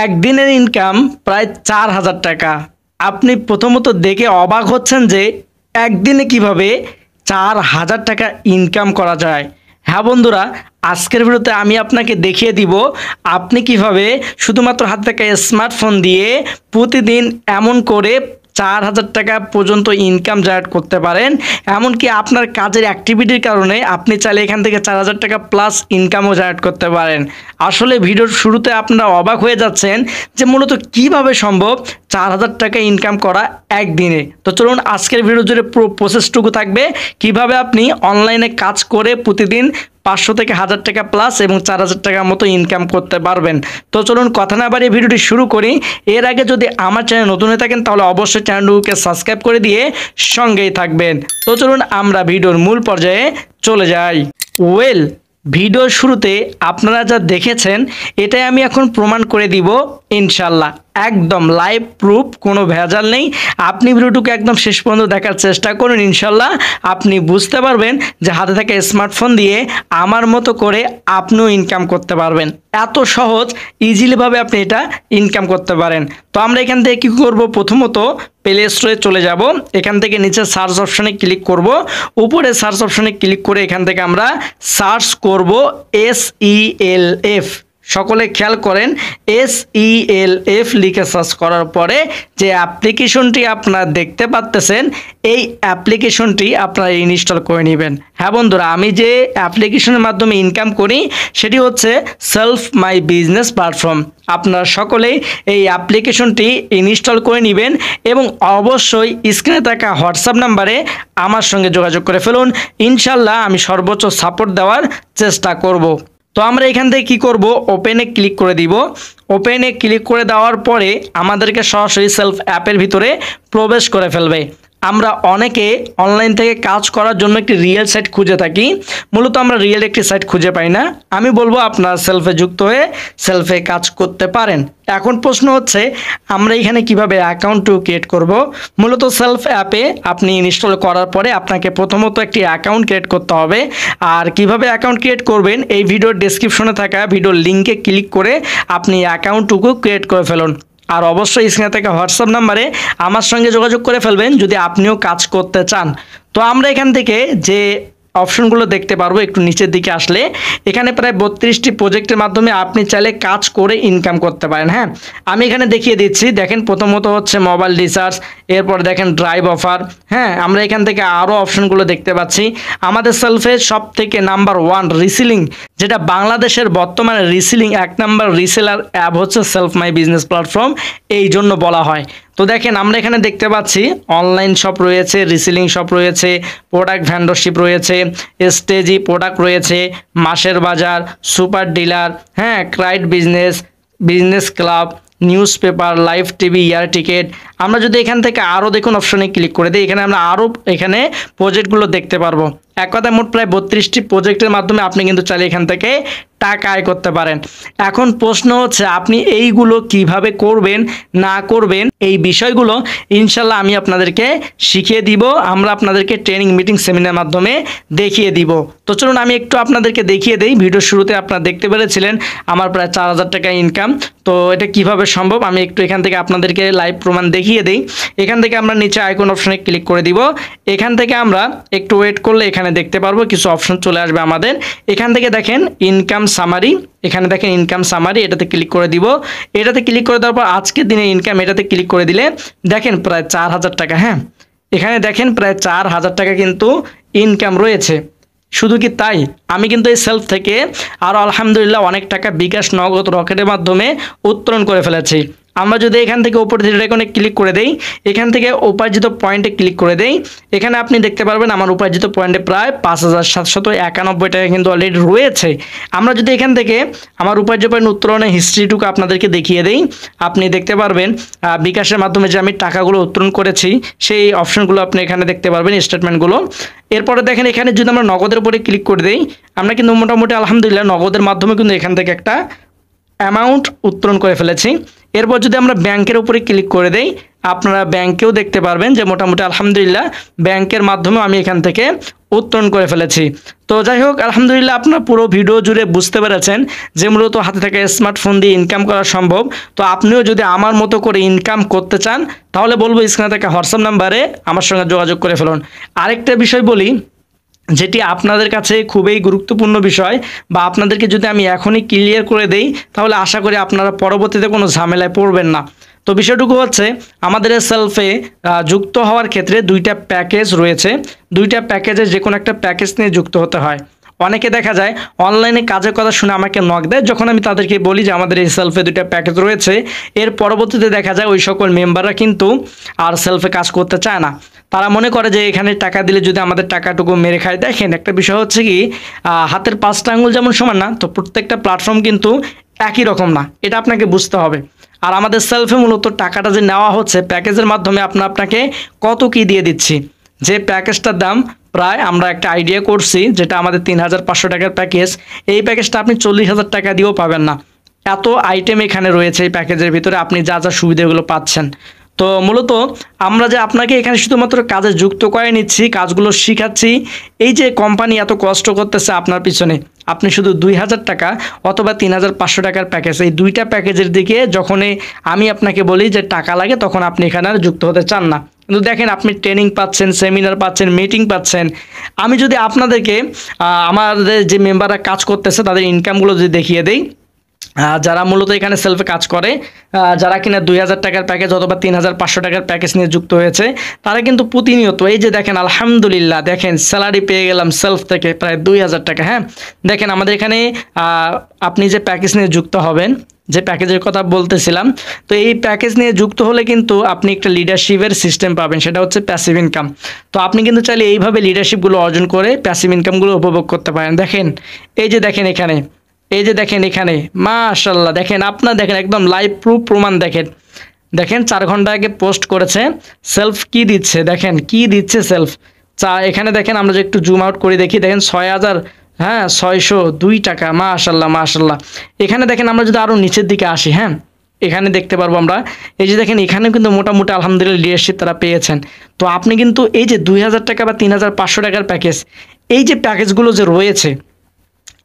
একদিনের ইনকাম প্রায় ৪,০০০ টাকা। আপনি প্রথমত দেখে অবাক হচ্ছেন যে একদিনে কিভাবে ৪,০০০ টাকা ইনকাম করা যায়। হ্যাঁ বন্ধুরা, আজকের ভিডিওতে আমি আপনাকে দেখিয়ে দিব আপনি কিভাবে শুধুমাত্র হাতে থাকা স্মার্টফোন দিয়ে প্রতিদিন এমন করে ৪,০০০ টাকা পর্যন্ত ইনকাম জেনারেট করতে পারেন। এমনকি আপনার কাজের অ্যাক্টিভিটির কারণে আপনি চাইলে এখান থেকে ৪,০০০ টাকা প্লাস ইনকামও জেনারেট করতে পারেন। আসলে ভিডিওর শুরুতে আপনারা অবাক হয়ে যাচ্ছেন যে মূলত কিভাবে সম্ভব ৪,০০০ টাকা ইনকাম করা একদিনে। তো চলুন আজকের ভিডিও জুড়ে পুরো প্রসেসটুকু থাকবে কিভাবে আপনি অনলাইনে কাজ করে প্রতিদিন ৫০০ থেকে ১,০০০ টাকা প্লাস এবং ৪,০০০ টাকার মতো ইনকাম করতে পারবেন। তো চলুন কথা না বাড়িয়ে ভিডিওটি শুরু করি। এর আগে যদি আমার চ্যানেল নতুন হয়ে থাকেন তাহলে অবশ্যই চ্যানেলটিকে সাবস্ক্রাইব করে দিয়ে সঙ্গেই থাকবেন। তো চলুন আমরা ভিডিওর মূল পর্যায়ে চলে যাই। ভিডিওর শুরুতে আপনারা যা দেখেছেন এটাই আমি এখন প্রমাণ করে দিব ইনশাল্লাহ। একদম লাইভ প্রুফ, কোনো ভেজাল নেই। আপনি ভিডিওটুকু একদম শেষ পর্যন্ত দেখার চেষ্টা করুন, ইনশাল্লাহ আপনি বুঝতে পারবেন যে হাতে থাকা স্মার্টফোন দিয়ে আমার মতো করে আপনিও ইনকাম করতে পারবেন। এত সহজ ইজিলিভাবে আপনি এটা ইনকাম করতে পারেন। তো আমরা এখান থেকে কী করব, প্রথমত প্লে স্টোরে চলে যাব। এখান থেকে নিচে সার্চ অপশানে ক্লিক করব। উপরে সার্চ অপশানে ক্লিক করে এখান থেকে আমরা সার্চ করব SELF। সকলে খেয়াল করেন, SELF লিখে সার্চ করার পরে যে অ্যাপ্লিকেশনটি আপনারা দেখতে পাচ্তেছেন এই অ্যাপ্লিকেশনটি আপনারা ইনস্টল করে নেবেন। হ্যাঁ বন্ধুরা, আমি যে অ্যাপ্লিকেশনের মাধ্যমে ইনকাম করি সেটি হচ্ছে সেলফ মাই বিজনেস প্ল্যাটফর্ম। আপনারা সকলেই এই অ্যাপ্লিকেশনটি ইনস্টল করে নেবেন এবং অবশ্যই স্ক্রিনে থাকা হোয়াটসঅ্যাপ নাম্বারে আমার সঙ্গে যোগাযোগ করে ফেলুন। ইনশাল্লাহ আমি সর্বোচ্চ সাপোর্ট দেওয়ার চেষ্টা করব। তো আমরা এখান থেকে কী করব, ওপেনে ক্লিক করে দিব। ওপেনে ক্লিক করে দেওয়ার পরে আমাদেরকে সরাসরি সেলফ অ্যাপের ভিতরে প্রবেশ করে ফেলবে। আমরা অনেকে অনলাইন থেকে কাজ করার জন্য একটি রিয়েল সাইট খুঁজে থাকি, মূলত আমরা রিয়েল একটি সাইট খুঁজে পাই না। আমি বলবো আপনারা সেলফে যুক্ত হয়ে সেলফে কাজ করতে পারেন। এখন প্রশ্ন হচ্ছে আমরা এখানে কিভাবে অ্যাকাউন্টও ক্রিয়েট করব। মূলত সেলফ অ্যাপে আপনি ইনস্টল করার পরে আপনাকে প্রথমত একটি অ্যাকাউন্ট ক্রিয়েট করতে হবে। আর কিভাবে অ্যাকাউন্ট ক্রিয়েট করবেন এই ভিডিওর ডেসক্রিপশনে থাকা ভিডিওর লিঙ্কে ক্লিক করে আপনি অ্যাকাউন্টটুকু ক্রিয়েট করে ফেলুন। আর অবশ্যই স্ক্রিনে থাকা হোয়াটসঅ্যাপ নাম্বারে আমার সঙ্গে যোগাযোগ করে ফেলবেন যদি আপনিও কাজ করতে চান। তো আমরা এখান থেকে যে অপশনগুলো দেখতে পারবো একটু নিচের দিকে আসলে এখানে প্রায় 32টি প্রজেক্টের মাধ্যমে আপনি চাইলে কাজ করে ইনকাম করতে পারেন। হ্যাঁ, আমি এখানে দেখিয়ে দিচ্ছি। দেখেন প্রথমত হচ্ছে মোবাইল রিচার্জ, এরপর দেখেন ড্রাইভ অফার। হ্যাঁ, আমরা এখান থেকে আরও অপশনগুলো দেখতে পাচ্ছি। আমাদের সেলফে সব থেকে নাম্বার 1 রিসেলিং, যেটা বাংলাদেশের বর্তমানে রিসেলিং 1 নাম্বার রিসেলার অ্যাপ হচ্ছে সেলফ মাই বিজনেস প্ল্যাটফর্ম, এই জন্য বলা হয়। তো দেখেন আমরা এখানে দেখতে পাচ্ছি অনলাইন শপ রয়েছে, রিসেলিং শপ রয়েছে, প্রোডাক্ট ভেন্ডরশিপ রয়েছে, স্টেজি প্রোডাক্ট রয়েছে, মাসের বাজার, সুপার ডিলার, হ্যাঁ, cried business, business club, news paper, live TV, air ticket. আমরা যদি এখান থেকে আরও দেখুন অপশনে ক্লিক করে দিই, এখানে আমরা আরও এখানে প্রজেক্টগুলো দেখতে পারবো। এক কথায় মোট প্রায় 32টি প্রজেক্টের মাধ্যমে আপনি কিন্তু চাইলে এখান থেকে টাকা আয় করতে পারেন। এখন প্রশ্ন হচ্ছে আপনি এইগুলো কিভাবে করবেন না করবেন, এই বিষয়গুলো ইনশাল্লাহ আমি আপনাদেরকে শিখিয়ে দিব। আমরা আপনাদেরকে ট্রেনিং মিটিং সেমিনারের মাধ্যমে দেখিয়ে দিব। তো চলুন আমি একটু আপনাদেরকে দেখিয়ে দিই। ভিডিওর শুরুতে আপনারা দেখতে পেরেছিলেন আমার প্রায় ৪,০০০ টাকা ইনকাম। তো এটা কিভাবে সম্ভব আমি একটু এখান থেকে আপনাদেরকে লাইভ প্রমাণ দেখিয়ে দিই। এখান থেকে আমরা নিচে আইকন অপশনে ক্লিক করে দিব। এখান থেকে আমরা একটু ওয়েট করলে এখানে দেখতে পারবো কিছু অপশন চলে আসবে আমাদের। এখান থেকে দেখেন ইনকাম সামারি, এখানে দেখেন ইনকাম সামারি, এটাতে ক্লিক করে দিব। এটাতে ক্লিক করে দেওয়ার পর আজকের দিনে ইনকাম, এটাতে ক্লিক করে দিলে দেখেন প্রায় ৪,০০০ টাকা। হ্যাঁ, এখানে দেখেন প্রায় ৪,০০০ টাকা কিন্তু ইনকাম রয়েছে। শুধু কি তাই, আমি কিন্তু এই সেলফ থেকে আরও আলহামদুলিল্লাহ অনেক টাকা বিকাশ, নগদ, রকেটের মাধ্যমে উত্তোলন করে ফেলেছি। আমরা যদি এখান থেকে উপরে থ্রি আইকনে ক্লিক করে দেই, এখান থেকে উপার্জিত পয়েন্টে ক্লিক করে দেই, এখানে আপনি দেখতে পারবেন আমার উপার্জিত পয়েন্টে প্রায় ৫,৭৯১ টাকা কিন্তু অলরেডি রয়েছে। আমরা যদি এখান থেকে আমার উপার্জিত পয়েন্ট উত্তোলনের হিস্ট্রিটুকু আপনাদেরকে দেখিয়ে দেই, আপনি দেখতে পারবেন বিকাশের মাধ্যমে যে আমি টাকাগুলো উত্তোলন করেছি সেই অপশনগুলো আপনি এখানে দেখতে পারবেন, স্টেটমেন্টগুলো। এরপরে দেখেন এখানে যদি আমরা নগদের উপরে ক্লিক করে দেই, আমরা কিন্তু মোটামুটি আলহামদুলিল্লাহ নগদের মাধ্যমে কিন্তু এখান থেকে একটা অ্যামাউন্ট উত্তোলন করে ফেলেছি। এরপর যদি আমরা ব্যাংকের উপরে ক্লিক করে দেই, আপনারা ব্যাংকেও দেখতে পারবেন যে মোটামুটি আলহামদুলিল্লাহ ব্যাংকের মাধ্যমেও আমি এখান থেকে উত্তোলন করে ফেলেছি। তো যাই হোক, আলহামদুলিল্লাহ আপনারা পুরো ভিডিও জুড়ে বুঝতে পেরেছেন যে মূলত হাতে থাকা স্মার্টফোন দিয়ে ইনকাম করা সম্ভব। তো আপনিও যদি আমার মতো করে ইনকাম করতে চান তাহলে বলবো স্ক্রিনে থাকা হোয়াটসঅ্যাপ নাম্বারে আমার সঙ্গে যোগাযোগ করে ফেলুন। আরেকটা বিষয় বলি, যেটি আপনাদের কাছে খুবই গুরুত্বপূর্ণ বিষয়, বা আপনাদেরকে যদি আমি এখনই ক্লিয়ার করে দেই তাহলে আশা করি আপনারা পরবর্তীতে কোনো ঝামেলায় পড়বেন না। তো বিষয়টুকু হচ্ছে, আমাদের সেলফে যুক্ত হওয়ার ক্ষেত্রে দুইটা প্যাকেজ রয়েছে। দুইটা প্যাকেজে যে কোনো একটা প্যাকেজ নিয়ে যুক্ত হতে হয়। অনেকে দেখা যায় অনলাইনে কাজের কথা শুনে আমাকে নক দেয়, যখন আমি তাদেরকে বলি যে আমাদের এই সেলফে দুইটা প্যাকেজ রয়েছে, এর পরবর্তীতে দেখা যায় ওই সকল মেম্বাররা কিন্তু আর সেলফে কাজ করতে চায় না। তারা মনে করে যে এখানে টাকা দিলে যদি আমাদের টাকাটুকু মেরে খায়। দেখেন, একটা বিষয় হচ্ছে কি, হাতের 5টা আঙুল যেমন সমান না, তো প্রত্যেকটা প্ল্যাটফর্ম কিন্তু একই রকম না, এটা আপনাকে বুঝতে হবে। আর আমাদের সেলফে মূলত টাকাটা যে নেওয়া হচ্ছে প্যাকেজের মাধ্যমে, আপনাকে কত কি দিয়ে দিচ্ছি। যে প্যাকেজটার দাম প্রায় আমরা একটা আইডিয়া করছি, যেটা আমাদের 3500 টাকার প্যাকেজ, এই প্যাকেজটা আপনি 40,000 টাকা দিয়েও পাবেন না। এত আইটেম এখানে রয়েছে এই প্যাকেজের ভিতরে, আপনি যা যা সুবিধাগুলো পাচ্ছেন। তো মূলত আমরা যে আপনাকে এখানে শুধুমাত্র কাজে যুক্ত করে নিচ্ছি, কাজগুলো শিখাচ্ছি, এই যে কোম্পানি এত কষ্ট করতেছে আপনার পিছনে, আপনি শুধু 2000 টাকা অথবা 3500 টাকার প্যাকেজ, এই দুইটা প্যাকেজের দিকে যখনই আমি আপনাকে বলি যে টাকা লাগে, তখন আপনি এখানে আর যুক্ত হতে চান না। কিন্তু দেখেন, আপনি ট্রেনিং পাচ্ছেন, সেমিনার পাচ্ছেন, মিটিং পাচ্ছেন। আমি যদি আপনাদেরকে আমাদের যে মেম্বাররা কাজ করতেছে তাদের ইনকামগুলো যদি দেখিয়ে দেই, যারা মূলত এখানে সেলফে কাজ করে, যারা কিনা 2000 টাকার প্যাকেজ অথবা 3500 টাকার প্যাকেজ নিয়ে যুক্ত হয়েছে, তারা কিন্তু প্রতিনিয়ত এই যে দেখেন আলহামদুলিল্লাহ, দেখেন স্যালারি পেয়ে গেলাম সেলফ থেকে প্রায় 2000 টাকা। হ্যাঁ, দেখেন আমাদের এখানে আপনি যে প্যাকেজ নিয়ে যুক্ত হবেন, যে প্যাকেজের কথা বলতেছিলাম, তো এই প্যাকেজ নিয়ে যুক্ত হলে কিন্তু আপনি একটা লিডারশিপের সিস্টেম পাবেন, সেটা হচ্ছে প্যাসিভ ইনকাম। তো আপনি কিন্তু চাইলে এইভাবে লিডারশিপগুলো অর্জন করে প্যাসিভ ইনকামগুলো উপভোগ করতে পারেন। দেখেন, এই যে দেখেন এখানে, এই যে দেখেন এখানে, মাশাআল্লাহ, দেখেন আপনার, দেখেন একদম লাইভ প্রুফ প্রমাণ। দেখেন 4 ঘন্টা আগে পোস্ট করেছে, সেলফ কি দিচ্ছে, দেখেন কি দিচ্ছে সেলফ। এখানে দেখেন, আমরা যে একটু জুম আউট করে দেখি, দেখেন 6,602 টাকা, মাশাআল্লাহ। এখানে দেখেন, আমরা যদি আরও নিচের দিকে আসি, হ্যাঁ, এখানে দেখতে পারবো আমরা, এই যে দেখেন এখানেও কিন্তু মোটামুটি আলহামদুলিল্লাহ লিডারশিপ তারা পেয়েছেন। তো আপনি কিন্তু এই যে 2000 টাকা বা 3500 টাকার প্যাকেজ, এই যে প্যাকেজগুলো যে রয়েছে,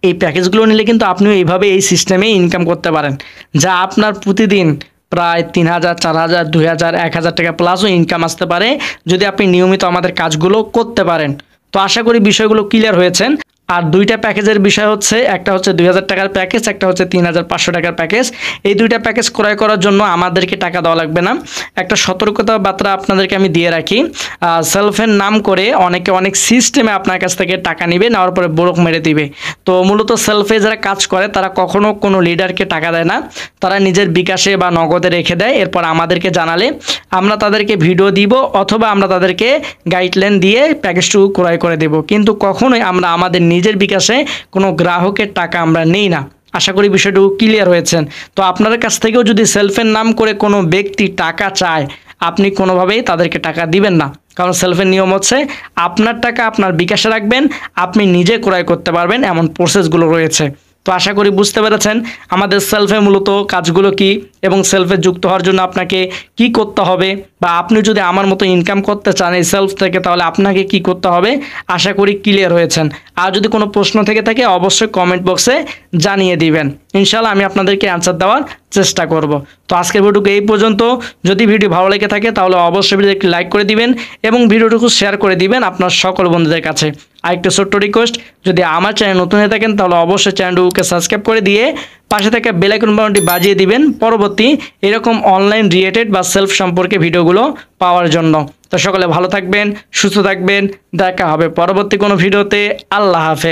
এই প্যাকেজগুলো নিলে কিন্তু আপনিও এইভাবে এই সিস্টেমে ইনকাম করতে পারেন, যা আপনার প্রতিদিন প্রায় 3000, 4000, 2000, 1000 টাকা প্লাসও ইনকাম আসতে পারে যদি আপনি নিয়মিত আমাদের কাজগুলো করতে পারেন। তো আশা করি বিষয়গুলো ক্লিয়ার হয়েছেন। আর দুইটা প্যাকেজের বিষয় হচ্ছে, একটা হচ্ছে 2000 টাকার প্যাকেজ, একটা হচ্ছে 3500 টাকার প্যাকেজ। এই দুইটা প্যাকেজ ক্রয় করার জন্য আমাদেরকে টাকা দেওয়া লাগবে না। একটা সতর্কতা বার্তা আপনাদেরকে আমি দিয়ে রাখি, সেলফের নাম করে অনেকে অনেক সিস্টেমে আপনার কাছ থেকে টাকা নেবে, নেওয়ার পরে বোরক মেরে দিবে। তো মূলত সেলফে যারা কাজ করে তারা কখনো কোনো লিডারকে টাকা দেয় না, তারা নিজের বিকাশে বা নগদে রেখে দেয়। এরপর আমাদেরকে জানালে আমরা তাদেরকে ভিডিও দিব অথবা আমরা তাদেরকে গাইডলাইন দিয়ে প্যাকেজটুকু ক্রয় করে দেব, কিন্তু কখনোই আমরা আমাদের নিজের বিকাশে কোনো গ্রাহকের টাকা আমরা নেই না। আশা করি বিষয়টুকু ক্লিয়ার হয়েছেন। তো আপনার কাছ থেকেও যদি সেলফের নাম করে কোনো ব্যক্তি টাকা চায়, আপনি কোনোভাবেই তাদেরকে টাকা দিবেন না, কারণ সেলফের নিয়ম হচ্ছে আপনার টাকা আপনার বিকাশে রাখবেন, আপনি নিজে ক্রয় করতে পারবেন, এমন প্রসেসগুলো রয়েছে। তো আশা করি বুঝতে পেরেছেন আমাদের সেলফে মূলত কাজগুলো কি, এবং সেলফে যুক্ত হওয়ার জন্য আপনাকে কি করতে হবে, বা আপনি যদি আমার মতো ইনকাম করতে চান এই সেলফ থেকে, তাহলে আপনাকে কি করতে হবে। আশা করি ক্লিয়ার হয়েছেন। আর যদি কোনো প্রশ্ন থেকে থাকে অবশ্যই কমেন্ট বক্সে জানিয়ে দিবেন, ইনশাআল্লাহ আমি আপনাদেরকে অ্যান্সার দেওয়ার চেষ্টা করব। তো আজকের ভিডিওটুকু এই পর্যন্ত। যদি ভিডিও ভালো লেগে থাকে তাহলে অবশ্যই ভিডিও একটি লাইক করে দিবেন এবং ভিডিওটুকু শেয়ার করে দিবেন আপনার সকল বন্ধুদের কাছে। আরেকটা ছোট্ট রিকোয়েস্ট, যদি আমার চ্যানেল নতুন হয়ে থাকেন তাহলে অবশ্যই চ্যানেলটিকে সাবস্ক্রাইব করে দিয়ে পাশে থাকা বেল আইকন বাটনটি বাজিয়ে দিবেন পরবর্তী এরকম অনলাইন রিলেটেড বা সেলফ সম্পর্কে ভিডিওগুলো পাওয়ার জন্য। তো সকলে ভালো থাকবেন, সুস্থ থাকবেন, দেখা হবে পরবর্তী কোনো ভিডিওতে। আল্লাহ হাফেজ।